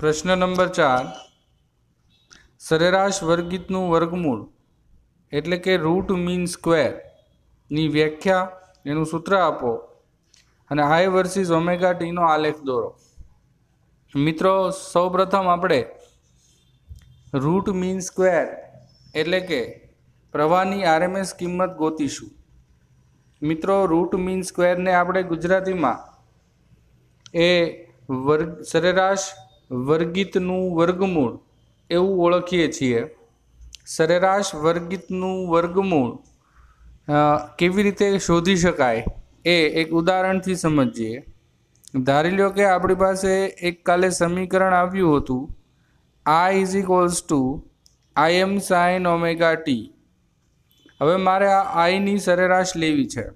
प्रश्न नंबर 4 सरेराश वर्गीतनु वर्गमूल एटले के रूट मीन स्क्वेर नी व्याख्या एनु सूत्र आपो अने आई वर्सिस ओमेगा टी नो आलेख दोरो। मित्रों सौ प्रथम आपणे रूट मीन स्क्वेर एटले के प्रवाहनी आरएमएस किंमत गोतीशुं। मित्रों रूट मीन स्क्वेर ने आपणे गुजराती में ए सरेराश वर्गीतनु वर्गमूल एवं ओळखीए छीए। सरेराश वर्गीतनु वर्गमूल केवी रीते शोधी शकाय ए एक उदाहरण थी समझीए। धारी लो के आपणी पासे एक काले समीकरण आव्युं हतुं I is equals to I m sine omega t. हवे मारे आ आई नी सरेराश लेवी छे।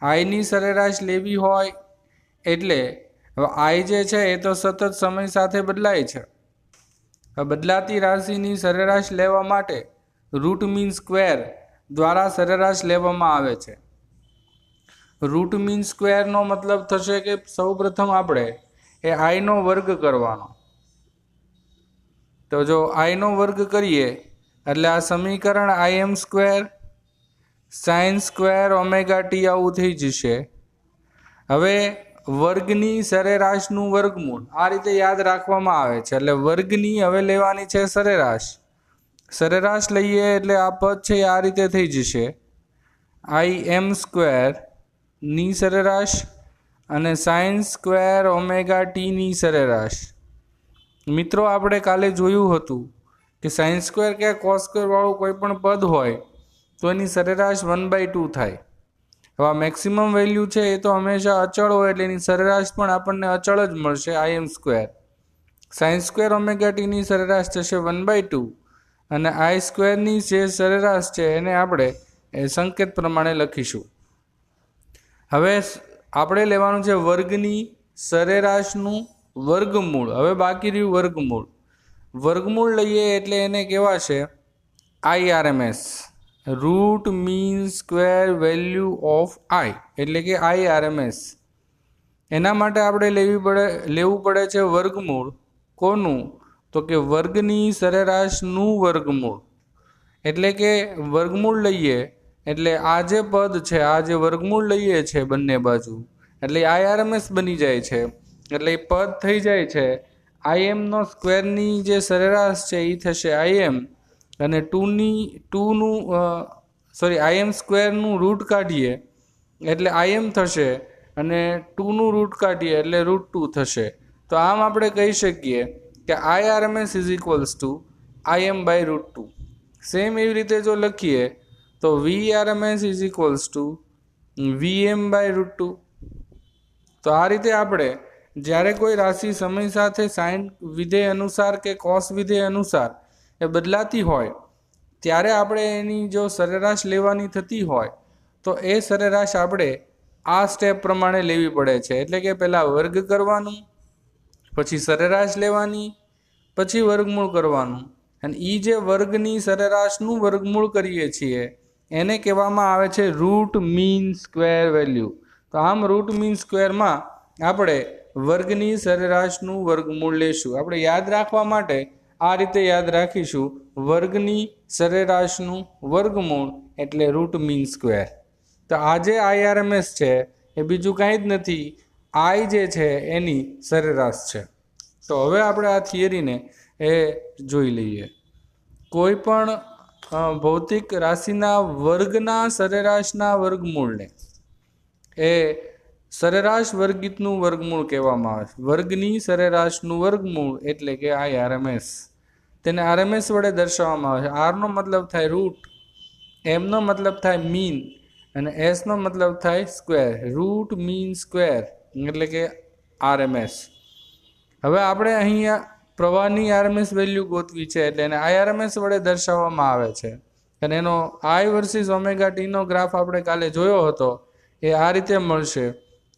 आई नी सरेराश लेवी होय एटले आई जे छे ए तो सतत समय साथे बदलाय छे। बदलाती राशिनी सरेराश लेवा माटे रूट मीन स्क्वेर द्वारा सरेराश लेवामां आवे छे। रूट मीन स्क्वेर नो मतलब थशे के सौ प्रथम आपणे ए आई नो वर्ग करवानो। तो जो आई नो वर्ग करिए एटले आ समीकरण I M square sine square omega T आवुं थई जशे। हवे वर्गनी सरेराशनु वर्गमूल आ रीते याद राखवामां आवे छे। એટલે વર્ગની હવે લેવાની છે સરેરાશ। સરેરાશ લઈએ એટલે આ પદ છે આ રીતે થઈ જશે आई एम स्क्वेर ની સરેરાશ અને sin સ્ક્વેર ઓમેગા ટી ની સરેરાશ। મિત્રો આપણે કાલે જોયું હતું કે sin સ્ક્વેર કે cos સ્ક્વેર વાળું કોઈ પણ પદ હોય તો એની સરેરાશ 1/2 થાય। હવે આ મેક્સિમમ વેલ્યુ છે એ તો હંમેશા અચળ હોય એટલે એની સરેરાશ પણ આપણને અચળ જ મળશે आई M square. sin square omega T ની સરેરાશ થશે 1/2 અને आई સ્ક્વેર ની જે સરેરાશ છે એને આપણે એ સંકેત પ્રમાણે લખીશું। હવે આપણે લેવાનું છે વર્ગની સરેરાશનું વર્ગમૂળ। હવે બાકી રહ્યું વર્ગમૂળ। વર્ગમૂળ લઈએ એટલે એને કહેવાશે IRMS root mean square value of I एटले के IRMS। एना माटे आपणे लेवू पड़े छे वर्गमूळ कोनु तो के वर्गनी सरेराशनु वर्गमूळ। एटले के वर्गमूळ लईए एटले आ जे पद छे आ जे वर्गमूळ लईए छे बंने बाजू एटले IRMS बनी जाय छे। एटले पद थई जाय छे IM नो स्क्वेर नी जे सरेराश छे ई थशे IM અને 2નું IM સ્ક્વેરનું રૂટ કાઢીએ એટલે IM થશે અને 2નું રૂટ કાઢીએ એટલે √2 થશે। તો આમ આપણે કહી શકીએ કે IRMS is equals to IM/√2। Same એવી રીતે જો લખીએ તો VRMS is equals two VM/√2। તો આ રીતે આપણે જ્યારે કોઈ રાશિ સમય સાથે સાઇન વિધેય અનુસાર કે કોસ વિધેય અનુસાર એ બદલાતી હોય ત્યારે આપણે એની જો સરેરાશ લેવાની થતી હોય તો એ સરેરાશ આપણે આ સ્ટેપ પ્રમાણે લેવી પડે છે। એટલે કે પહેલાં વર્ગ કરવાનું, પછી સરેરાશ લેવાની, પછી વર્ગમૂળ કરવાનું અને એ જે વર્ગની સરેરાશનું વર્ગમૂળ કરીએ છીએ એને કહેવામાં આવે છે રૂટ મીન સ્ક્વેર વેલ્યુ। તો આમ રૂટ મીન સ્ક્વેરમાં આપણે વર્ગની સરેરાશનું વર્ગમૂળ લેશું। આપણે યાદ રાખવા માટે આ રીતે યાદ રાખીશું વર્ગની સરેરાશનું વર્ગમૂળ એટલે રૂટ મીન સ્ક્વેર। તો આ જે IRMS છે એ બીજું કાંઈ જ નથી, આઈ જે છે એની સરેરાશ છે। તો હવે આપણે આ થિયરીને એ જોઈ લઈએ। કોઈ પણ ભૌતિક રાશિના વર્ગના સરેરાશના વર્ગમૂળને એ સરેરાશ વર્ગીતનું વર્ગમૂળ કહેવામાં આવે છે। વર્ગની સરેરાશનું વર્ગમૂળ એટલે કે IRMS। તેને RMS વડે દર્શાવવામાં આવે છે। R નો મતલબ થાય રૂટ, M નો મતલબ થાય મીન અને S નો મતલબ થાય સ્ક્વેર। રૂટ મીન સ્ક્વેર એટલે કે RMS। હવે આપણે અહીંયા પ્રવાહની RMS વેલ્યુ ગોતવી છે એટલે એને IRMS વડે દર્શાવવામાં આવે છે અને એનો I વર્સિસ ઓમેગા ટીનો ગ્રાફ આપણે કાલે જોયો હતો એ આ રીતે મળશે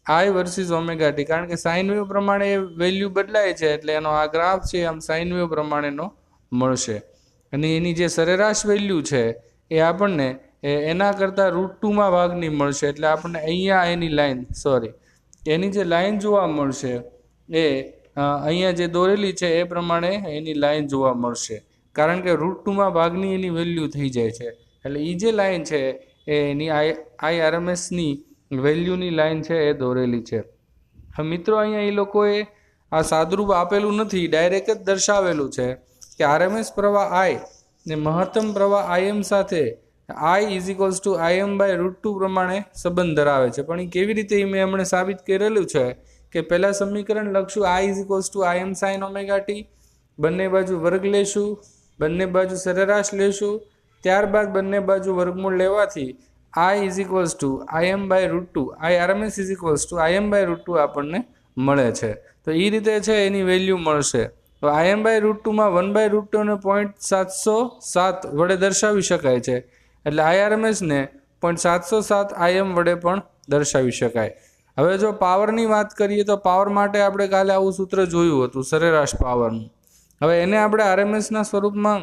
I વર્સિસ ઓમેગા ટી। કારણ કે સાઇન વેવ પ્રમાણે એ વેલ્યુ બદલાય છે એટલે એનો આ ગ્રાફ છે આમ સાઇન વેવ પ્રમાણેનો મળશે અને એની જે સરેરાશ વેલ્યુ છે એ આપણને એના કરતાં √2માં ભાગની મળશે। એટલે આપણને અહીંયા એની લાઈન એની જે લાઈન જોવા મળશે એ અહીંયા જે દોરેલી છે એ પ્રમાણે એની લાઈન જોવા મળશે, કારણ કે √2 ભાગની એની વેલ્યુ થઈ જાય છે. એટલે એ જે લાઈન છે એ એની IRMSની વેલ્યુની લાઈન છે એ દોરેલી છે. હવે મિત્રો અહીંયા એ લોકોએ આ સાદુરૂપ આપેલું નથી, ડાયરેક્ટ જ દર્શાવેલું છે કે RMS પ્રવાહ I ને મહત્તમ પ્રવાહ IM સાથે I = IM/√2 પ્રમાણે સંબંધ ધરાવે છે. પણ એ કેવી રીતે મેં હમણાં સાબિત કરેલું છે કે પહેલા સમીકરણ લખશું I = IM sin ωt, બંને બાજુ વર્ગ લેશું, બંને બાજુ સરેરાશ લેશું, ત્યારબાદ બંને બાજુ વર્ગમૂળ લેવાથી I = IM/√2, IRMS = IM/√2 આપણને મળે છે. તો એ રીતે છે એની વેલ્યુ મળશે. તો IM/√2 1/√2 ને 0.707 વડે દર્શાવી શકાય છે, એટલે IRMS ને 0.707 IM વડે પણ દર્શાવી શકાય. હવે જો પાવરની વાત કરીએ તો પાવર માટે આપણે કાલે આવું સૂત્ર જોયું હતું, સરેરાશ પાવરનું. હવે એને આપણે RMSના સ્વરૂપમાં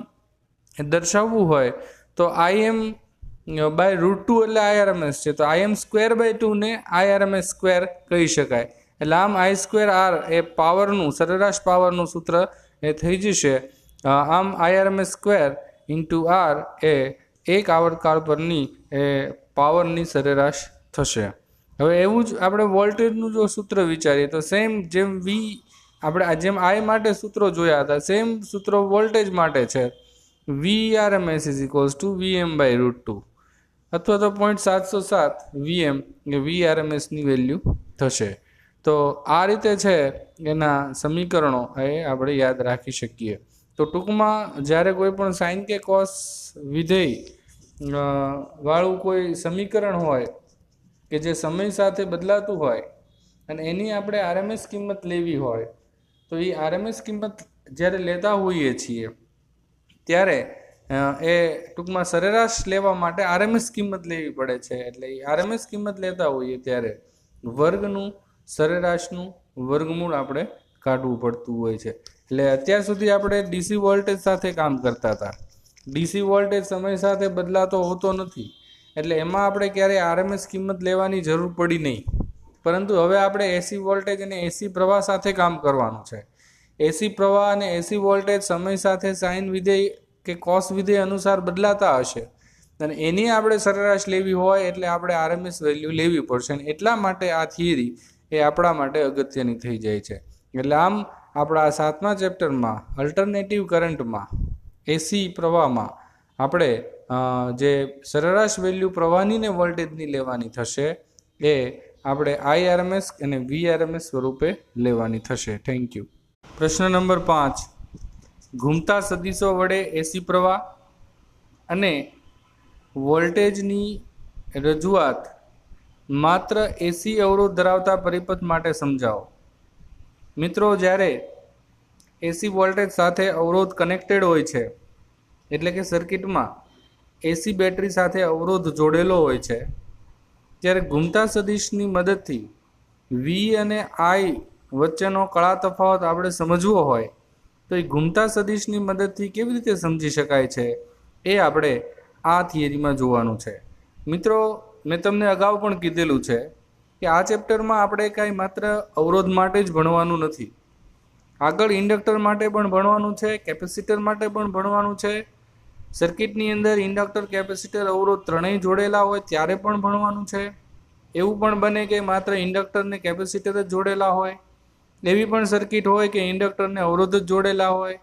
દર્શાવવું હોય તો IM/√2 એટલે IRMS છે, તો IM²/2 ને IRMS² કહી શકાય. એટલે આમ I²R એ પાવરનું, સરેરાશ પાવરનું સૂત્ર એ થઈ જશે. આમ IRMS² × R એ એક આવર્તકાળ પરની એ પાવરની સરેરાશ થશે. હવે એવું જ આપણે વોલ્ટેજનું જો સૂત્ર વિચારીએ તો સેમ જેમ આપણે જેમ I માટે સૂત્રો જોયા હતા, સેમ સૂત્રો વોલ્ટેજ માટે છે. VRMS = VM/√2 અથવા તો 0.707 VM એ VRMSની વેલ્યુ થશે. તો આ રીતે છે એના સમીકરણો એ આપણે યાદ રાખી શકીએ. તો ટૂંકમાં જ્યારે કોઈ પણ સાઇન કે કોસ વિધેય વાળું કોઈ સમીકરણ હોય કે જે સમય સાથે બદલાતું હોય અને એની આપણે RMS કિંમત લેવી હોય, તો એ RMS કિંમત જ્યારે લેતા હોઈએ છીએ ત્યારે એ ટૂંકમાં સરેરાશ લેવા માટે RMS કિંમત લેવી પડે છે. એટલે એ RMS કિંમત લેતા હોઈએ ત્યારે વર્ગનું, સરેરાશનું વર્ગમૂળ આપણે કાઢવું પડતું હોય છે. એટલે અત્યાર સુધી આપણે DC વોલ્ટેજ સાથે કામ કરતા હતા. DC વોલ્ટેજ સમય સાથે બદલાતો હોતો નથી, એટલે એમાં આપણે ક્યારેય RMS કિંમત લેવાની જરૂર પડી નહીં. પરંતુ હવે આપણે AC વોલ્ટેજ અને AC પ્રવાહ સાથે કામ કરવાનું છે. AC પ્રવાહ અને AC વોલ્ટેજ સમય સાથે સાઇન વિધેય કે કોસ વિધેય અનુસાર બદલાતા હશે અને એની આપણે સરેરાશ લેવી હોય એટલે આપણે RMS વેલ્યુ લેવી પડશે. અને એટલા માટે આ થિયરી એ આપણા માટે અગત્યની થઈ જાય છે. એટલે આમ આપણા 7મા ચેપ્ટરમાં અલ્ટરનેટિવ કરંટમાં AC પ્રવાહમાં આપણે જે સરેરાશ વેલ્યુ પ્રવાહની ને વોલ્ટેજની લેવાની થશે એ આપણે IRMS અને VRMS સ્વરૂપે લેવાની થશે. Thank you. પ્રશ્ન નંબર 5, ઘૂમતા સદિશો વડે AC પ્રવાહ અને વોલ્ટેજની રજૂઆત માત્ર AC અવરોધ ધરાવતા પરિપથ માટે સમજાવો. મિત્રો, જ્યારે AC વોલ્ટેજ સાથે અવરોધ કનેક્ટેડ હોય છે, એટલે કે સર્કિટમાં AC બેટરી સાથે અવરોધ જોડેલો હોય છે, ત્યારે ઘૂમતા સદિશની મદદથી V અને I વચ્ચેનો કળા તફાવત આપણે સમજવો હોય તો એ ઘૂમતા સદિશની મદદથી કેવી રીતે સમજી શકાય છે એ આપણે આ થિયરીમાં જોવાનું છે. મિત્રો, મેં તમને અગાઉ પણ કીધેલું છે કે આ ચેપ્ટરમાં આપણે કાંઈ માત્ર અવરોધ માટે જ ભણવાનું નથી. આગળ ઇન્ડક્ટર માટે પણ ભણવાનું છે, કેપેસિટર માટે પણ ભણવાનું છે. સર્કિટની અંદર ઇન્ડક્ટર, કેપેસિટર, અવરોધ ત્રણેય જોડેલા હોય ત્યારે પણ ભણવાનું છે. એવું પણ બને કે માત્ર ઇન્ડક્ટર ને કેપેસિટર જ જોડેલા હોય. એવી પણ સર્કિટ હોય કે ઇન્ડક્ટરને અવરોધ જ જોડેલા હોય,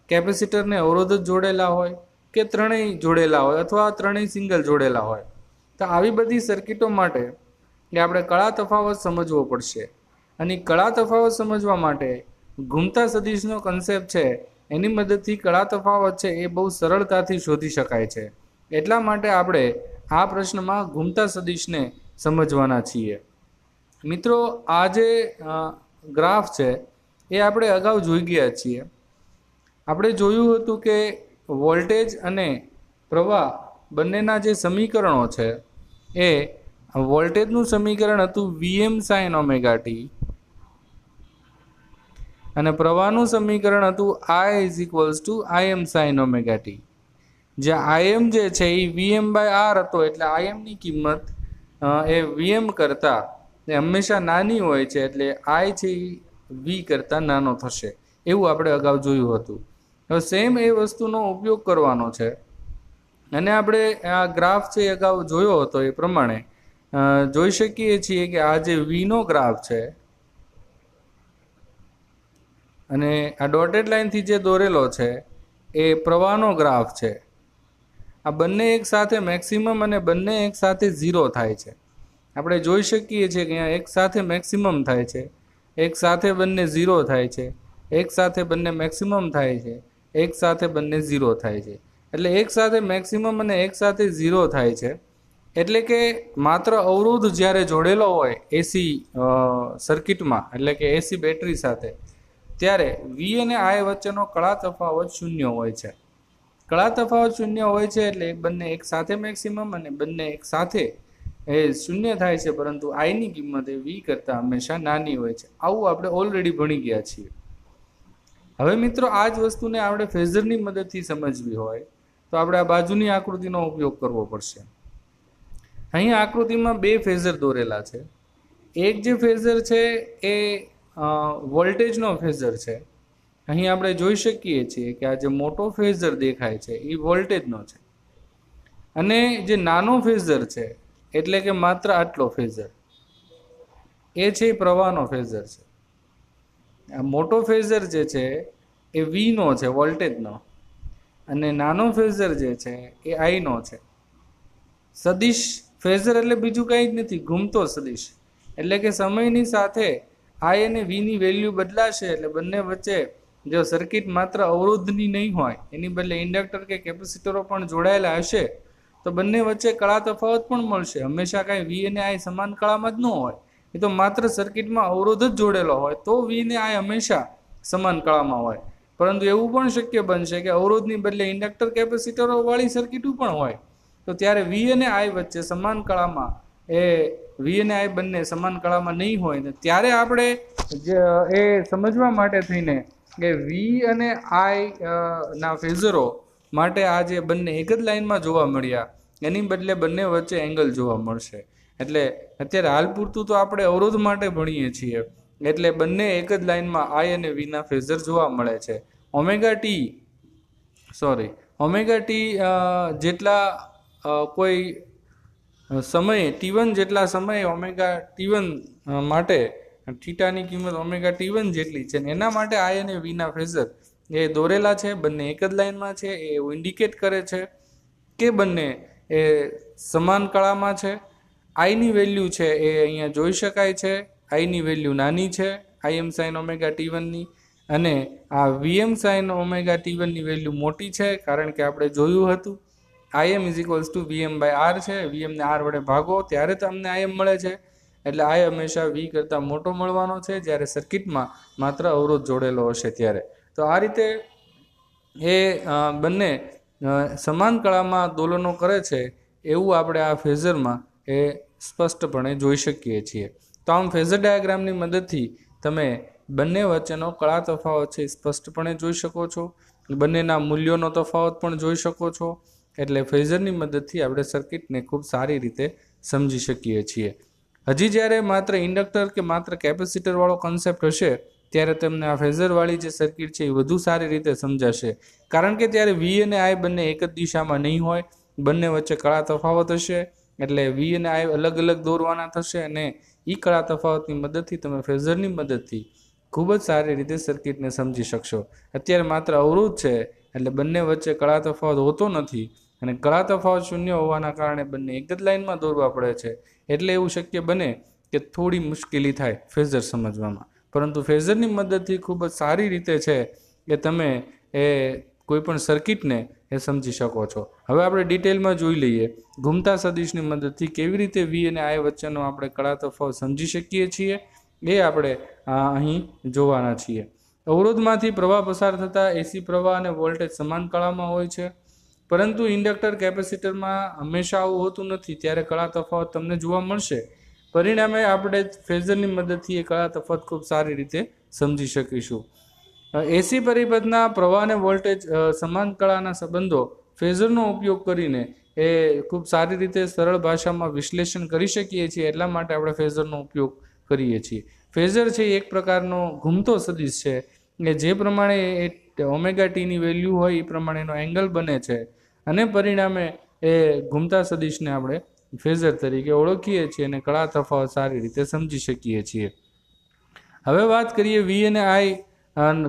કેપેસિટરને અવરોધ જ જોડેલા હોય, કે ત્રણેય જોડેલા હોય અથવા ત્રણેય સિંગલ જોડેલા હોય. તો આવી બધી સર્કિટો માટે આપણે કળા તફાવત સમજવો પડશે. અને કળા તફાવત સમજવા માટે ઘૂમતા સદિશનો કન્સેપ્ટ છે એની મદદથી કળા તફાવત છે એ બહુ સરળતાથી શોધી શકાય છે. એટલા માટે આપણે આ પ્રશ્નમાં ઘૂમતા સદિશને સમજવાના છીએ. મિત્રો, આ જે ગ્રાફ છે એ આપણે અગાઉ જોઈ ગયા છીએ. આપણે જોયું હતું કે વોલ્ટેજ અને પ્રવાહ બંનેના જે સમીકરણો છે એ વોલ્ટેજનું સમીકરણ હતું VM sin ωt અને પ્રવાહનું સમીકરણ હતું I = Im sin ωt. જ્યાં Im જે છે એ VM/R હતો, એટલે Imની કિંમત એ VM કરતાં એ હંમેશા નાની હોય છે, એટલે I છે એ વી કરતાં નાનો થશે, એવું આપણે અગાઉ જોયું હતું. હવે સેમ એ વસ્તુનો ઉપયોગ કરવાનો છે અને આપણે આ ગ્રાફ છે એ અગાઉ જોયો હતો એ પ્રમાણે જોઈ શકીએ છીએ કે આ જે વીનો ગ્રાફ છે અને આ ડોટેડ લાઇનથી જે દોરેલો છે એ પ્રવાહનો ગ્રાફ છે. આ બંને એક સાથે મેક્સિમમ અને બંને એક સાથે ઝીરો થાય છે. આપણે જોઈ શકીએ છીએ કે અહીંયા એક સાથે મેક્સિમમ થાય છે, એક સાથે બંને ઝીરો થાય છે, એક સાથે બંને મેક્સિમમ થાય છે, એક સાથે બંને ઝીરો થાય છે. એટલે એક સાથે મેક્સિમમ અને એક સાથે ઝીરો થાય છે. એટલે કે માત્ર અવરોધ જ્યારે જોડેલો હોય એસી સર્કિટમાં, એટલે કે એસી બેટરી સાથે, ત્યારે વી અને આઈ વચ્ચેનો કળા તફાવત શૂન્ય હોય છે. કળા તફાવત શૂન્ય હોય છે એટલે બંને એક સાથે મેક્સિમમ અને બંને એક સાથે એ શૂન્ય થાય છે, પરંતુ આઈની કિંમત એ વી કરતાં હંમેશા નાની હોય છે. આવું આપણે ઓલરેડી ભણી ગયા છીએ. હવે મિત્રો આ જ વસ્તુને આપણે ફેઝરની મદદથી સમજવી હોય તો આપણે આ બાજુની આકૃતિનો ઉપયોગ કરવો પડશે. અહીં આકૃતિમાં બે ફેઝર દોરેલા છે. એક જે ફેઝર છે એ વોલ્ટેજનો ફેઝર છે. અહીં આપણે જોઈ શકીએ છીએ કે આ જે મોટો ફેઝર દેખાય છે એ વોલ્ટેજનો છે, અને જે નાનો ફેઝર છે એટલે કે માત્ર આટલો ફેઝર એ છે પ્રવાહનો ફેઝર છે. આ મોટો ફેઝર જે છે એ વીનો છે, વોલ્ટેજનો, અને નાનો ફેઝર જે છે એ આઈનો છે. સદિશ ફેઝર એટલે બીજું કંઈ જ નથી, ઘૂમતો સદિશ. એટલે કે સમયની સાથે આઈ અને વીની વેલ્યુ બદલાશે એટલે બંને વચ્ચે જો સર્કિટ માત્ર અવરોધની નહીં હોય, એની બદલે ઇન્ડક્ટર કે કેપેસિટરો પણ જોડાયેલા હશે તો બંને વચ્ચે કળા તફાવત પણ મળશે. હંમેશા કાંઈ વી અને આઈ સમાન કળામાં જ ન હોય, એ તો માત્ર સર્કિટમાં અવરોધ જ જોડેલો હોય તો વી અને આઈ હંમેશા સમાન કળામાં હોય. પરંતુ એવું પણ શક્ય બનશે કે અવરોધની બદલે ઇન્ડક્ટર કેપેસિટરો વાળી સર્કિટો પણ હોય, તો ત્યારે વી અને આઈ વચ્ચે સમાન કળામાં વી અને આઈ બંને સમાન કળામાં નહીં હોય ને ત્યારે આપણે એ સમજવા માટે થઈને કે વી અને આઈ ના ફેઝરો માટે આ જે બંને એક જ લાઇનમાં જોવા મળ્યા એની બદલે બંને વચ્ચે એંગલ જોવા મળશે. એટલે અત્યારે હાલ પૂરતું તો આપણે અવરોધ માટે ભણીએ છીએ, એટલે બંને એક જ લાઇનમાં આઈ અને વી ના ફેઝર જોવા મળે છે. ઓમેગા ટી જેટલા કોઈ સમયે T1 જેટલા સમયે ઓમેગા T1 માટે થીટાની કિંમત ઓમેગા T1 જેટલી છે, એના માટે આઈ અને વી ના ફેઝર એ દોરેલા છે, બંને એક જ લાઇનમાં છે. એ એવું ઇન્ડિકેટ કરે છે કે બંને એ સમાન કળામાં છે. આઈની વેલ્યુ છે એ અહીંયા જોઈ શકાય છે. આઈની વેલ્યુ નાની છે આઈએમ સાઇન ઓમેગા T1ની, અને આ વીએમ સાઇન ઓમેગા T1ની વેલ્યુ મોટી છે, કારણ કે આપણે જોયું હતું Im = Vm/R છે. Vm ને R વડે ભાગો ત્યારે તમને Im મળે છે. એટલે I હંમેશા V કરતાં મોટો મળવાનો છે જ્યારે સર્કિટમાં માત્ર અવરોધ જોડેલો હશે ત્યારે. તો આ રીતે એ બંને સમાન કળામાં દોલનો કરે છે એવું આપણે આ ફેઝરમાં એ સ્પષ્ટપણે જોઈ શકીએ છીએ. તો આમ ફેઝર ડાયાગ્રામની મદદથી તમે બંને વચ્ચેનો કળા તફાવત છે સ્પષ્ટપણે જોઈ શકો છો, બંનેના મૂલ્યોનો તફાવત પણ જોઈ શકો છો. એટલે ફેઝરની મદદથી આપણે સર્કિટને ખૂબ સારી રીતે સમજી શકીએ છીએ. હજી જ્યારે માત્ર ઇન્ડક્ટર કે માત્ર કેપેસિટર વાળો કન્સેપ્ટ હશે ત્યારે તમને આ ફેઝરવાળી જે સર્કિટ છે એ વધુ સારી રીતે સમજાશે, કારણ કે ત્યારે વી અને આઈ બંને એક જ દિશામાં નહીં હોય, બંને વચ્ચે કળા તફાવત હશે. એટલે વી અને આઈ અલગ અલગ દોરવાના થશે અને એ કળા તફાવતની મદદથી તમે ફેઝરની મદદથી ખૂબ જ સારી રીતે સર્કિટને સમજી શકશો. અત્યારે માત્ર અવરોધ છે એટલે બંને વચ્ચે કળા તફાવત હોતો નથી, અને કળા તફાવત શૂન્ય હોવાના કારણે બંને એક જ લાઇનમાં દોરવા પડે છે. એટલે એવું શક્ય બને કે થોડી મુશ્કેલી થાય ફેઝર સમજવામાં, પરંતુ ફેઝરની મદદથી ખૂબ જ સારી રીતે છે કે તમે એ કોઈપણ સર્કિટને એ સમજી શકો છો. હવે આપણે ડિટેલમાં જોઈ લઈએ ઘૂમતા સદિશની મદદથી કેવી રીતે વી અને આઈ વચ્ચેનો આપણે કળા તફાવત સમજી શકીએ છીએ, એ આપણે અહીં જોવાના છીએ. અવરોધમાંથી પ્રવાહ પસાર થતા એસી પ્રવાહ અને વોલ્ટેજ સમાન કળામાં હોય છે, પરંતુ ઇન્ડક્ટર કેપેસિટરમાં હંમેશા આવું હોતું નથી. ત્યારે કળા તફાવત તમને જોવા મળશે. પરિણામે આપણે ફેઝરની મદદથી એ કળા તફાવત ખૂબ સારી રીતે સમજી શકીશું. એસી પરિપથના પ્રવાહ અને વોલ્ટેજ સમાન કળાના સંબંધો ફેઝરનો ઉપયોગ કરીને એ ખૂબ સારી રીતે સરળ ભાષામાં વિશ્લેષણ કરી શકીએ છીએ. એટલા માટે આપણે ફેઝરનો ઉપયોગ કરીએ છીએ. ફેઝર છે એ એક પ્રકારનો ઘૂમતો સદિશ છે કે જે પ્રમાણે એ ઓમેગા ટીની વેલ્યુ હોય એ પ્રમાણે એનો એંગલ બને છે અને પરિણામે એ ઘૂમતા સદિશને આપણે ફેઝર તરીકે ઓળખીએ છીએ અને કળા તફાવત સારી રીતે સમજી શકીએ છીએ. હવે વાત કરીએ વી અને આઈ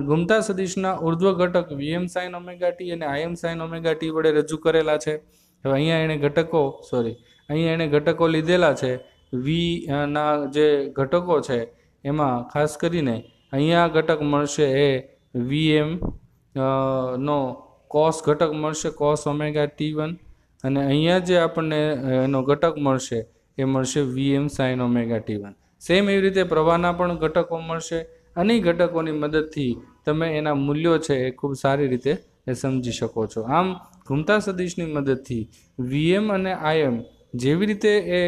ઘૂમતા સદિશના ઉર્ધ્વ ઘટક વીએમ સાઇન ઓમેગા ટી અને આઈએમ સાઇન ઓમેગા ટી વડે રજૂ કરેલા છે. હવે અહીંયા એણે ઘટકો લીધેલા છે. વી ના જે ઘટકો છે એમાં ખાસ કરીને અહીંયા ઘટક મળશે એ વીએમ નો કોસ ઘટક મળશે, કોસ ઓમેગા ટી1, અને અહીંયા જે આપણને એનો ઘટક મળશે એ મળશે v m sine omega t one. Same એવી રીતે પ્રવાહના પણ ઘટકો મળશે અને એ ઘટકોની મદદથી તમે એના મૂલ્યો છે એ ખૂબ સારી રીતે એ સમજી શકો છો. આમ ઘૂમતા સદિશની મદદથી વીએમ અને આઈએમ જેવી રીતે એ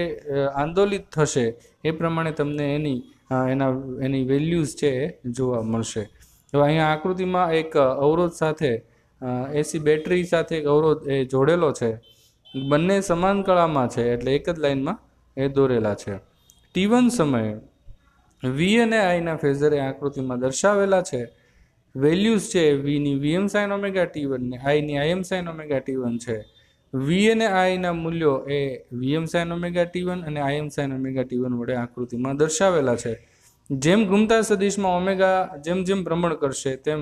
આંદોલિત થશે એ પ્રમાણે તમને એની વેલ્યુઝ છે એ જોવા મળશે. તો અહીંયા આકૃતિમાં એક અવરોધ સાથે એસી બેટરી સાથે એક અવરોધ એ જોડેલો છે. બંને સમાન કળામાં છે એટલે એક જ લાઇનમાં એ દોરેલા છે. ટી1 સમયે વી અને આઈના ફેઝર એ આકૃતિમાં દર્શાવેલા છે. વેલ્યુઝ છે વીની વીએમ સાઇન ઓમેગા ટી1 ને આઈની આઈએમ સાઇન ઓમેગા ટી1 છે. વી અને આઈના મૂલ્યો એ વીએમ સાઇન ઓમેગા ટી1 અને આઈએમ સાઇન ઓમેગા ટી1 વડે આકૃતિમાં દર્શાવેલા છે. જેમ ઘૂમતા સદિશમાં ઓમેગા જેમ જેમ ભ્રમણ કરશે તેમ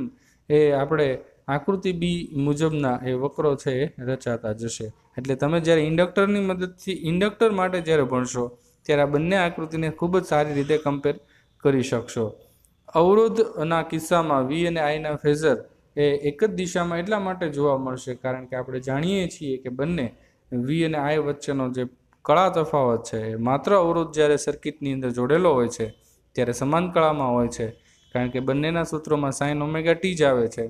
એ આપણે આકૃતિ બી મુજબના એ વક્રો છે એ રચાતા જશે. એટલે તમે જ્યારે ઇન્ડક્ટરની મદદથી ઇન્ડક્ટર માટે જ્યારે ભણશો ત્યારે આ બંને આકૃતિને ખૂબ જ સારી રીતે કમ્પેર કરી શકશો. અવરોધના કિસ્સામાં વી અને આઈના ફેઝર એ એક જ દિશામાં એટલા માટે જોવા મળશે કારણ કે આપણે જાણીએ છીએ કે બંને વી અને આઈ વચ્ચેનો જે કળા તફાવત છે એ માત્ર અવરોધ જ્યારે સર્કિટની અંદર જોડેલો હોય છે ત્યારે સમાન કળામાં હોય છે કારણ કે બંનેના સૂત્રોમાં સાઇન ઓમેગા ટી જ આવે છે.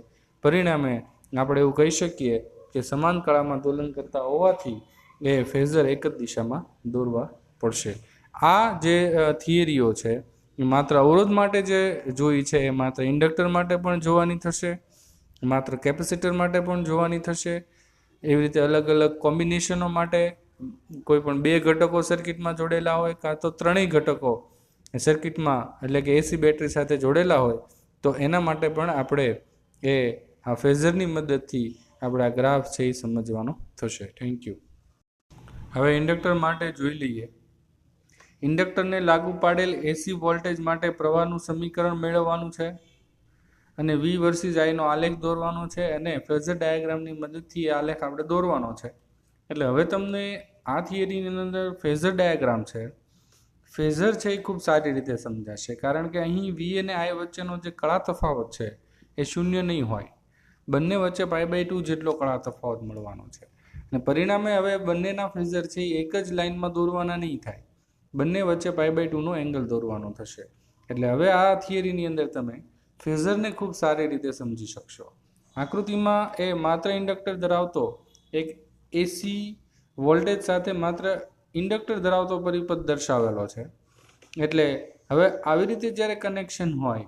પરિણામે આપણે એવું કહી શકીએ કે સમાન કળામાં દોલન કરતા હોવાથી એ ફેઝર એક જ દિશામાં દોરવા પડશે. આ જે થિયરીઓ છે એ માત્ર અવરોધ માટે જે જોઈ છે એ માત્ર ઇન્ડક્ટર માટે પણ જોવાની થશે, માત્ર કેપેસિટર માટે પણ જોવાની થશે. એવી રીતે અલગ અલગ કોમ્બિનેશનો માટે કોઈ પણ બે ઘટકો સર્કિટમાં જોડેલા હોય કાં તો ત્રણેય ઘટકો સર્કિટમાં એટલે કે એસી બેટરી સાથે જોડેલા હોય તો એના માટે પણ આપણે એ આ ફેઝરની મદદથી આપણે આ ગ્રાફ છે એ સમજવાનો થશે. Thank you. હવે ઇન્ડક્ટર માટે જોઈ લઈએ. ઇન્ડક્ટરને લાગુ પાડેલ એસી વોલ્ટેજ માટે પ્રવાહનું સમીકરણ મેળવવાનું છે અને વી વર્સિસ આઈનો આલેખ દોરવાનો છે અને ફેઝર ડાયાગ્રામની મદદથી આ આલેખ આપણે દોરવાનો છે. એટલે હવે તમને આ થિયરીની અંદર ફેઝર ડાયાગ્રામ છે, ફેઝર છે એ ખૂબ સારી રીતે સમજાશે કારણ કે અહીં વી અને આઈ વચ્ચેનો જે કળા તફાવત છે એ શૂન્ય નહીં હોય. બંને વચ્ચે π/2 જેટલો કળા તફાવત મળવાનો છે અને પરિણામે હવે બંનેના ફેઝર છે એ એક જ લાઇનમાં દોરવાના નહીં થાય, બંને વચ્ચે π/2 નો એંગલ દોરવાનો થશે. એટલે હવે આ થિયરીની અંદર તમે ફેઝરને ખૂબ સારી રીતે સમજી શકશો. આકૃતિમાં એ માત્ર ઇન્ડક્ટર ધરાવતો એક એસી વોલ્ટેજ સાથે માત્ર ઇન્ડક્ટર ધરાવતો પરિપથ દર્શાવેલો છે. એટલે હવે આવી રીતે જ્યારે કનેક્શન હોય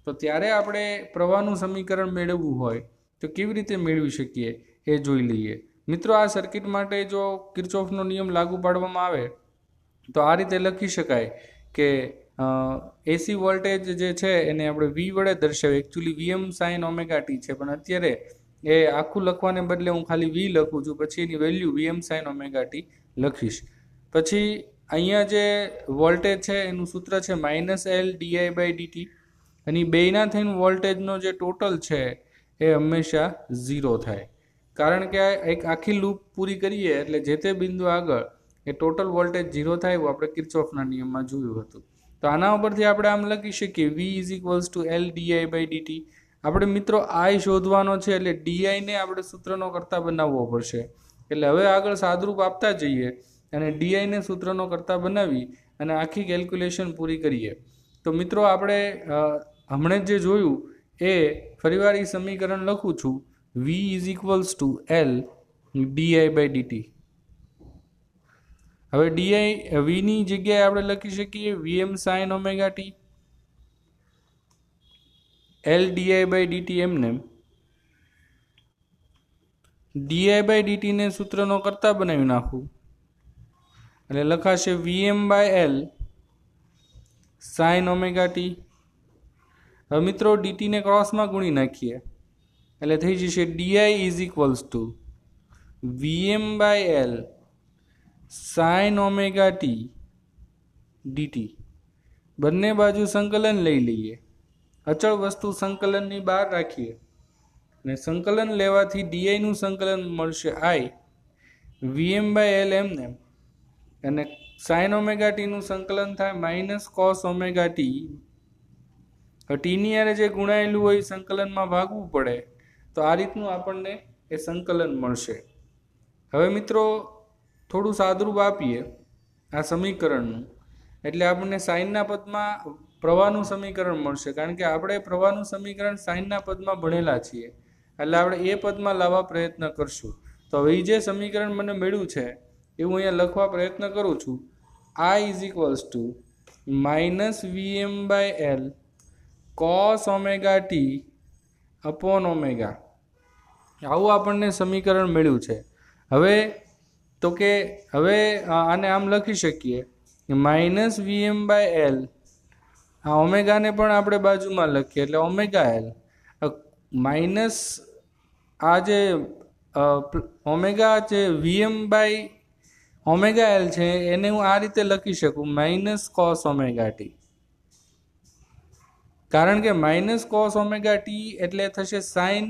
તો ત્યારે આપણે પ્રવાહનું સમીકરણ મેળવવું હોય તો કેવી રીતે મેળવી શકીએ એ જોઈ લઈએ. મિત્રો, આ સર્કિટ માટે જો કિર્ચોફનો નિયમ લાગુ પાડવામાં આવે તો આ રીતે લખી શકાય કે એસી વોલ્ટેજ જે છે એને આપણે વી વડે દર્શાવીએ. Actually VM sine omega t છે પણ અત્યારે એ આખું લખવાને બદલે હું ખાલી વી લખું છું, પછી એની value VM sine omega T લખીશ. પછી અહીંયા જે વોલ્ટેજ છે એનું સૂત્ર છે -L/di/dt અને બેયના થઈને વોલ્ટેજનો જે ટોટલ છે એ હંમેશા 0 થાય કારણ કે એક આખી લૂપ પૂરી કરીએ એટલે જે તે બિંદુ આગળ એ ટોટલ વોલ્ટેજ 0 થાય એવું આપણે કિર્ચોફના નિયમમાં જોયું હતું. તો આના ઉપરથી આપણે આમ લખી શકીએ V=L/di/dt. આપણે મિત્રો I શોધવાનો છે એટલે ડીઆઈને આપણે સૂત્રનો કરતા બનાવવો પડશે. એટલે હવે આગળ સાદરૂપ આપતા જઈએ અને ડીઆઈને સૂત્રનો કરતા બનાવી અને આખી કેલ્ક્યુલેશન પૂરી કરીએ. તો મિત્રો આપણે હમણાં જે જોયું એ ફરીવાર એ સમીકરણ લખું છું V=L/di/dt. હવે વીની જગ્યાએ આપણે લખી શકીએ VM sine omega T L/di/dt એમને di/dt ને સૂત્રનો કરતા બનાવી નાખું એટલે લખાશે Vm/L સાઇન ઓમેગા ટી. હવે મિત્રો ડીટીને ક્રોસમાં ગુણી નાખીએ એટલે થઈ જશે d i is equals to v m by l sine omega t d t. બંને બાજુ સંકલન લઈ લઈએ, અચળ વસ્તુ સંકલનની બહાર રાખીએ અને સંકલન લેવાથી ડીઆઈનું સંકલન મળશે આઈ વીએમ બાય એલ એમને, અને સાઇન ઓમેગા ટીનું સંકલન થાય માઇનસ કોસ ઓમેગા ટી. ટીની યારે જે ગુણાયેલું હોય સંકલનમાં ભાગવું પડે, તો આ રીતનું આપણને એ સંકલન મળશે. હવે મિત્રો થોડું સાદરૂપ આપીએ આ સમીકરણનું, એટલે આપણને સાઇનના પદમાં પ્રવાહનું સમીકરણ મળશે, કારણ કે આપણે પ્રવાહનું સમીકરણ સાઇનના પદમાં ભણેલા છીએ, એટલે આપણે એ પદમાં લાવવા પ્રયત્ન કરશું. તો હવે જે સમીકરણ મને મળ્યું છે એવું અહીંયા લખવા પ્રયત્ન કરું છું. I is equals to minus v m by l cos omega t upon omega. આવું આપણને સમીકરણ મળ્યું છે. હવે તો કે હવે આને આમ લખી શકીએ માઇનસ વીએમ બાય એલ, આ ઓમેગાને પણ આપણે બાજુમાં લખીએ એટલે ઓમેગા એલ માઇનસ આ જે ઓમેગા જે વીએમ બાય ઓમેગા એલ છે એને હું આ રીતે લખી શકું માઇનસ કોસ ઓમેગા ટી, કારણ કે માઇનસ કોસ ઓમેગા ટી એટલે થશે sine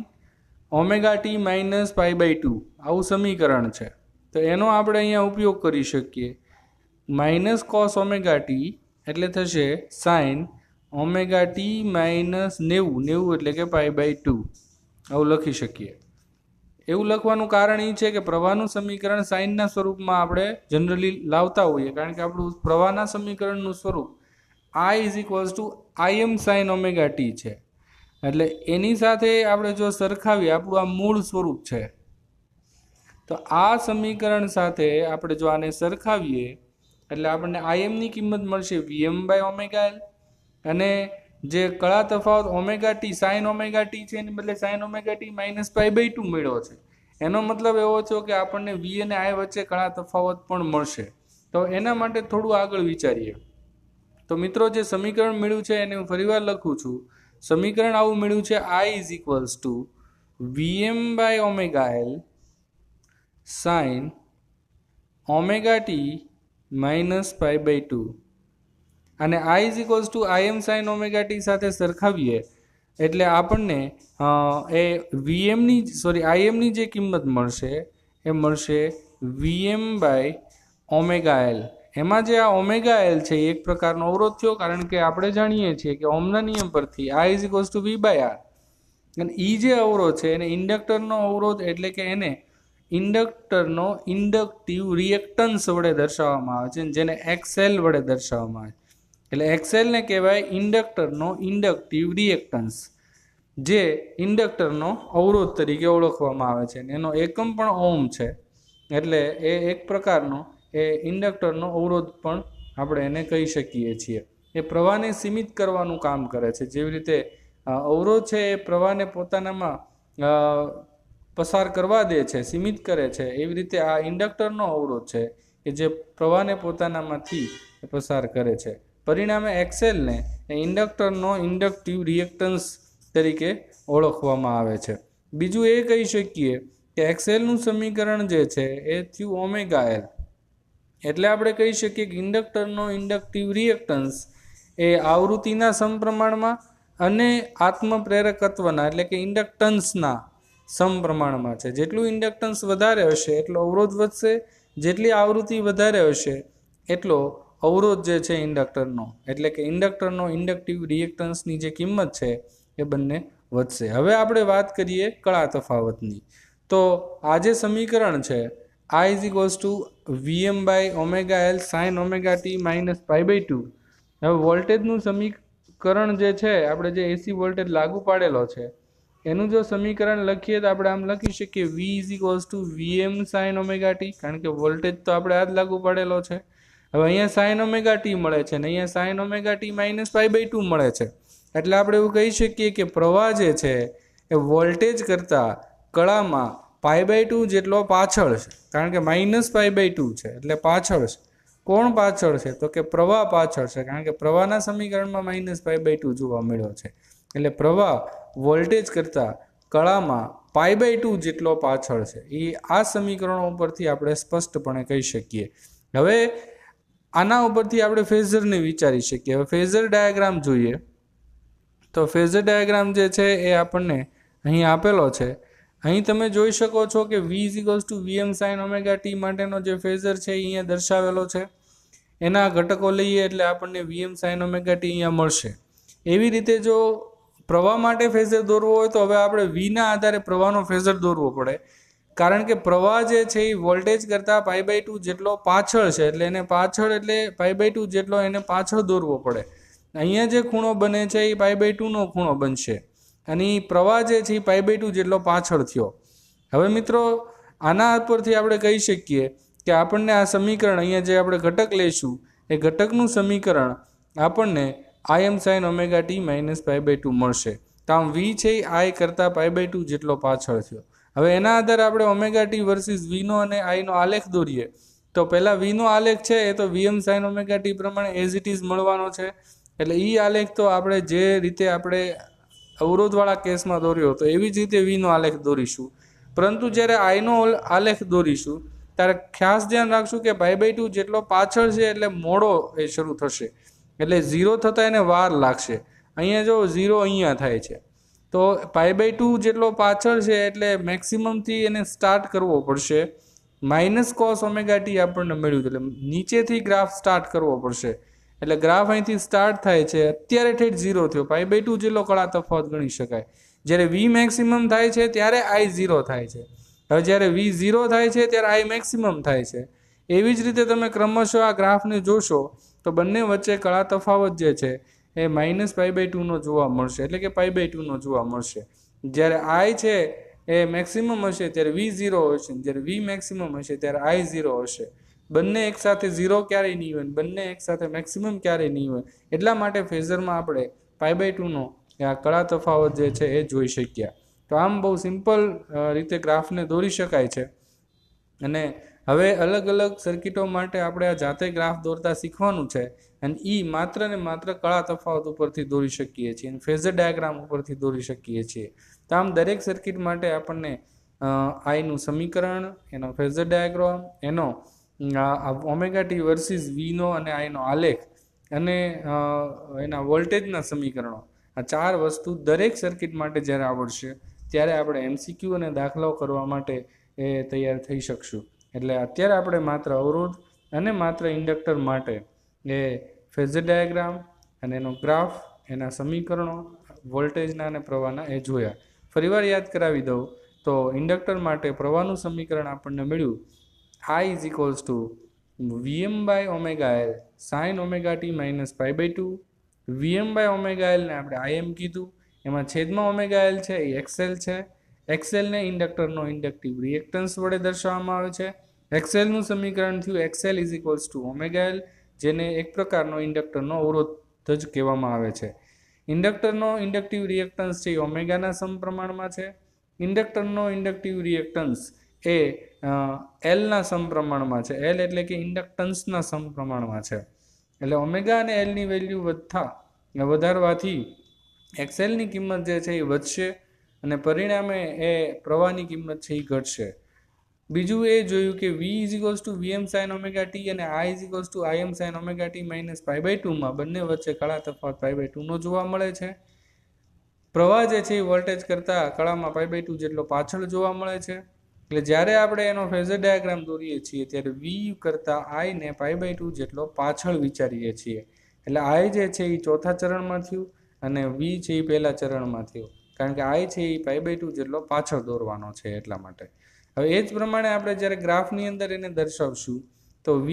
omega t minus pi by 2. આવું સમીકરણ છે, તો એનો આપણે અહીંયા ઉપયોગ કરી શકીએ. માઇનસ કોસ ઓમેગા ટી એટલે થશે સાઇન ઓમેગા ટી માઇનસ 90 એટલે કે પાઈ બાય 2. આવું લખી શકીએ. એવું લખવાનું કારણ એ છે કે પ્રવાહનું સમીકરણ સાઇનના સ્વરૂપમાં આપણે જનરલી લાવતા હોઈએ, કારણ કે આપણું પ્રવાહના સમીકરણનું સ્વરૂપ I is equals to I m sine omega t છે. એટલે એની સાથે આપણે જો સરખાવીએ, આપણું આ મૂળ સ્વરૂપ છે, તો આ સમીકરણ સાથે આપણે જો આને સરખાવીએ એટલે આપણને આઈએમની કિંમત મળશે વીએમ બાય ઓમેગા એલ, અને જે કળા તફાવત omega t sine omega t છે એની બદલે sine omega t minus pi by 2 મળ્યો છે. એનો મતલબ એવો થયો કે આપણને વી અને આઈ વચ્ચે કળા તફાવત પણ મળશે. તો એના માટે થોડું આગળ વિચારીએ. તો મિત્રો જે સમીકરણ મળ્યું છે એને હું ફરીવાર લખું છું. સમીકરણ આવું મળ્યું છે I is equals to v m by omega l sine omega t minus pi by 2, અને I is equals to I m sine omega t સાથે સરખાવીએ એટલે આપણને એ આઈએમની જે કિંમત મળશે એ મળશે વીએમ બાય ઓમેગા એલ. એમાં જે આ ઓમેગા એલ છે એ એક પ્રકારનો અવરોધ થયો, કારણ કે આપણે જાણીએ છીએ કે ઓમના નિયમ પરથી I is equals to v by r, અને એ જે અવરોધ છે એને ઇન્ડક્ટરનો અવરોધ એટલે કે એને ઇન્ડક્ટરનો ઇન્ડક્ટિવ રિએક્ટન્સ વડે દર્શાવવામાં આવે છે, જેને XL વડે દર્શાવવામાં આવે છે. એટલે XLને કહેવાય ઇન્ડક્ટરનો ઇન્ડક્ટિવ રિએક્ટન્સ, જે ઇન્ડક્ટરનો અવરોધ તરીકે ઓળખવામાં આવે છે. એનો એકમ પણ ઓમ છે, એટલે એ એક પ્રકારનો એ ઇન્ડક્ટરનો અવરોધ પણ આપણે એને કહી શકીએ છીએ. એ પ્રવાહને સીમિત કરવાનું કામ કરે છે. જેવી રીતે અવરોધ છે એ પ્રવાહને પોતાનામાં પસાર કરવા દે છે, સીમિત કરે છે, એવી રીતે આ ઇન્ડક્ટરનો અવરોધ છે કે જે પ્રવાહને પોતાનામાંથી પસાર કરે છે. પરિણામે XLને એ ઇન્ડક્ટરનો ઇન્ડક્ટિવ રિએક્ટન્સ તરીકે ઓળખવામાં આવે છે. બીજું એ કહી શકીએ કે XLનું સમીકરણ જે છે એ થયું ઓમેગા એલ, એટલે આપણે કહી શકીએ કે ઇન્ડક્ટરનો ઇન્ડક્ટિવ રિએક્ટન્સ એ આવૃત્તિના સમપ્રમાણમાં અને આત્મપ્રેરકત્વના એટલે કે ઇન્ડક્ટન્સના સમપ્રમાણમાં છે. જેટલું ઇન્ડક્ટન્સ વધારે હશે એટલો અવરોધ વધશે, જેટલી આવૃત્તિ વધારે હશે એટલો અવરોધ જે છે ઇન્ડક્ટરનો એટલે કે ઇન્ડક્ટરનો ઇન્ડક્ટિવ રિએક્ટન્સની જે કિંમત છે એ બંને વધશે. હવે આપણે વાત કરીએ કળા તફાવતની. તો આ જે સમીકરણ છે I is equals to v m by omega l sine omega t minus pi by 2. હવે વોલ્ટેજનું સમીકરણ જે છે, આપણે જે એસી વોલ્ટેજ લાગુ પાડેલો છે એનું જો સમીકરણ લખીએ તો આપણે આમ લખી શકીએ v is equals to v m sine omega t, કારણ કે વોલ્ટેજ તો આપણે આ જ લાગુ પાડેલો છે. હવે અહીંયા સાઇન ઓમેગા ટી મળે છે ને અહીંયા sine omega t minus pi by 2 મળે છે, એટલે આપણે એવું કહી શકીએ કે પ્રવાહ જે છે એ વોલ્ટેજ કરતાં કળામાં પાઈ બાય 2 જેટલો પાછળ છે, કારણ કે માઇનસ પાઈ બાય 2 છે એટલે પાછળ છે. કોણ પાછળ છે? તો કે પ્રવાહ પાછળ છે, કારણ કે પ્રવાહના સમીકરણમાં -π/2 જોવા મળ્યો છે. એટલે પ્રવાહ વોલ્ટેજ કરતાં કળામાં π/2 જેટલો પાછળ છે. એ આ સમીકરણો ઉપરથી આપણે સ્પષ્ટપણે કહી શકીએ. હવે આના ઉપરથી આપણે ફેઝરને વિચારી શકીએ. હવે ફેઝર ડાયાગ્રામ જોઈએ તો ફેઝર ડાયાગ્રામ જે છે એ આપણને અહીં આપેલો છે. અહીં તમે જોઈ શકો છો કે V Vm sin ωt માટેનો જે ફેઝર છે એ અહીંયા દર્શાવેલો છે. એના ઘટકો લઈએ એટલે આપણને Vm sin ωt અહીંયા મળશે. એવી રીતે જો પ્રવાહ માટે ફેઝર દોરવો હોય તો હવે આપણે Vના આધારે પ્રવાહનો ફેઝર દોરવો પડે, કારણ કે પ્રવાહ જે છે એ વોલ્ટેજ કરતાં π/2 જેટલો પાછળ છે. એટલે એને પાછળ એટલે π/2 જેટલો એને પાછળ દોરવો પડે. અહીંયા જે ખૂણો બને છે એ π/2 નો ખૂણો બનશે અને એ પ્રવાહ જે છે એ π/2 જેટલો પાછળ થયો. હવે મિત્રો આના પરથી આપણે કહી શકીએ કે આપણને આ સમીકરણ અહીંયા જે આપણે ઘટક લઈશું એ ઘટકનું સમીકરણ આપણને Im sin ωt -π/2 મળશે. તો આમ V છે એ I કરતાં π/2 જેટલો પાછળ થયો. હવે એના આધારે આપણે ωt વર્સિસ Vનો અને Iનો આલેખ દોરીએ તો પહેલાં Vનો આલેખ છે એ તો Vm sin ωt પ્રમાણે એઝ ઇટ ઇઝ મળવાનો છે. એટલે એ આલેખ તો આપણે જે રીતે આપણે અવરોધવાળા કેસમાં દોર્યો તો એવી જ રીતે Vનો આલેખ દોરીશું. પરંતુ જ્યારે આઈનો આલેખ દોરીશું ત્યારે ખાસ ધ્યાન રાખશું કે π/2 જેટલો પાછળ છે એટલે મોડો એ શરૂ થશે. એટલે 0 થતાં એને વાર લાગશે. અહીંયા જો 0 અહીંયા થાય છે તો π/2 જેટલો પાછળ છે એટલે મેક્સિમમથી એને સ્ટાર્ટ કરવો પડશે. -cos ωt આપણને મળ્યું એટલે નીચેથી ગ્રાફ સ્ટાર્ટ કરવો પડશે. એટલે ગ્રાફ અહીંથી સ્ટાર્ટ થાય છે, અત્યારે ઠેઠ 0 થયો, π/2 જેટલો કળા તફાવત ગણી શકાય. જ્યારે V મેક્સિમમ થાય છે ત્યારે I 0 થાય છે. હવે જ્યારે V 0 થાય છે ત્યારે I મેક્સિમમ થાય છે. એવી જ રીતે તમે ક્રમશઃ આ ગ્રાફને જોશો તો બંને વચ્ચે કળા તફાવત જે છે એ -π/2 નો જોવા મળશે, એટલે કે π/2 નો જોવા મળશે. જ્યારે I છે એ મેક્સિમમ હશે ત્યારે V 0 હશે, જ્યારે V મેક્સિમમ હશે ત્યારે I 0 હશે. બંને એકસાથે 0 ક્યારેય નહીં હોય, બંને એકસાથે મેક્સિમમ ક્યારેય નહીં હોય. એટલા માટે ફેઝરમાં આપણે π/2 નો આ કળા તફાવત જે છે એ જોઈ શક્યા. તો આમ બહુ સિમ્પલ રીતે ગ્રાફને દોરી શકાય છે. અને હવે અલગ અલગ સર્કિટો માટે આપણે આ જાતે ગ્રાફ દોરતા શીખવાનું છે અને માત્ર ને માત્ર કળા તફાવત ઉપરથી દોરી શકીએ છીએ, ફેઝર ડાયાગ્રામ ઉપરથી દોરી શકીએ છીએ. તો આમ દરેક સર્કિટ માટે આપણને આઈનું સમીકરણ, એનો ફેઝર ડાયાગ્રામ, એનો ωt વર્સિસ Vનો અને આઈનો આલેખ અને એના વોલ્ટેજના સમીકરણો, આ 4 વસ્તુ દરેક સર્કિટ માટે જ્યારે આવડશે ત્યારે આપણે MCQ અને દાખલાઓ કરવા માટે એ તૈયાર થઈ શકશું. એટલે અત્યારે આપણે માત્ર અવરોધ અને માત્ર ઇન્ડક્ટર માટે એ ફેઝર ડાયાગ્રામ અને એનો ગ્રાફ, એના સમીકરણો, વોલ્ટેજના અને પ્રવાહના એ જોયા. ફરીવાર યાદ કરાવી દઉં તો ઇન્ડક્ટર માટે પ્રવાહનું સમીકરણ આપણને મળ્યું I = Vm/ωL sin ωt -π/2. Vm/ωL ને આપણે Im કીધું, એમાં છેદમાં ωL છે એ XL છે. XL ને ઇન્ડક્ટરનો ઇન્ડક્ટિવ રિએક્ટન્સ વડે દર્શાવવામાં આવે છે. XL નું સમીકરણ થયું XL = ωL, જેને એક પ્રકારનો ઇન્ડક્ટરનો અવરોધ જ કહેવામાં આવે છે. ઇન્ડક્ટરનો ઇન્ડક્ટિવ રિએક્ટન્સ છે એ ઓમેગાના સમપ્રમાણમાં છે. ઇન્ડક્ટરનો ઇન્ડક્ટિવ રિએક્ટન્સ એ Lના સમપ્રમાણમાં છે. L એટલે કે ઇન્ડક્ટન્સના સમપ્રમાણમાં છે. એટલે ઓમેગા અને Lની વેલ્યુ વધારવાથી XLની કિંમત જે છે એ વધશે અને પરિણામે એ પ્રવાહની કિંમત છે એ ઘટશે. બીજું એ જોયું કે V = Vm sin ωt અને I = Im sin ωt -π/2 માં બંને વચ્ચે કળા તફાવત π/2 નો જોવા મળે છે. પ્રવાહ જે છે એ વોલ્ટેજ કરતાં કળામાં π/2 જેટલો પાછળ જોવા મળે છે. એટલે જ્યારે આપણે એનો ફેઝર ડાયાગ્રામ દોરીએ છીએ ત્યારે V કરતાં I ને π/2 જેટલો પાછળ વિચારીએ છીએ. એટલે I જે છે એ ચોથા ચરણમાં થયું અને V છે એ પહેલા ચરણમાં થયું, કારણ કે I છે એ π/2 જેટલો પાછળ દોરવાનો છે એટલા માટે. હવે એ જ પ્રમાણે આપણે જ્યારે ગ્રાફની અંદર એને દર્શાવશું તો V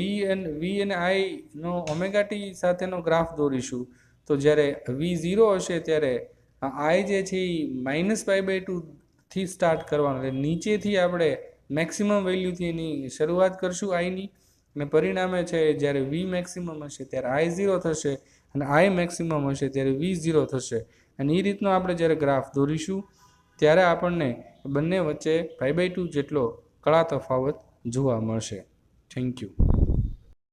અને I નો ωt સાથેનો ગ્રાફ દોરીશું તો જ્યારે V 0 હશે ત્યારે I જે છે એ -π/2 થી સ્ટાર્ટ કરવાનું, એટલે નીચેથી આપણે મેક્સિમમ વેલ્યુથી એની શરૂઆત કરશું આઈની, અને પરિણામે છે જ્યારે V મેક્સિમમ હશે ત્યારે I 0 થશે અને I મેક્સિમમ હશે ત્યારે V 0 થશે. અને એ રીતનો આપણે જ્યારે ગ્રાફ દોરીશું ત્યારે આપણને બંને વચ્ચે π/2 જેટલો કળા તફાવત જોવા મળશે. Thank you.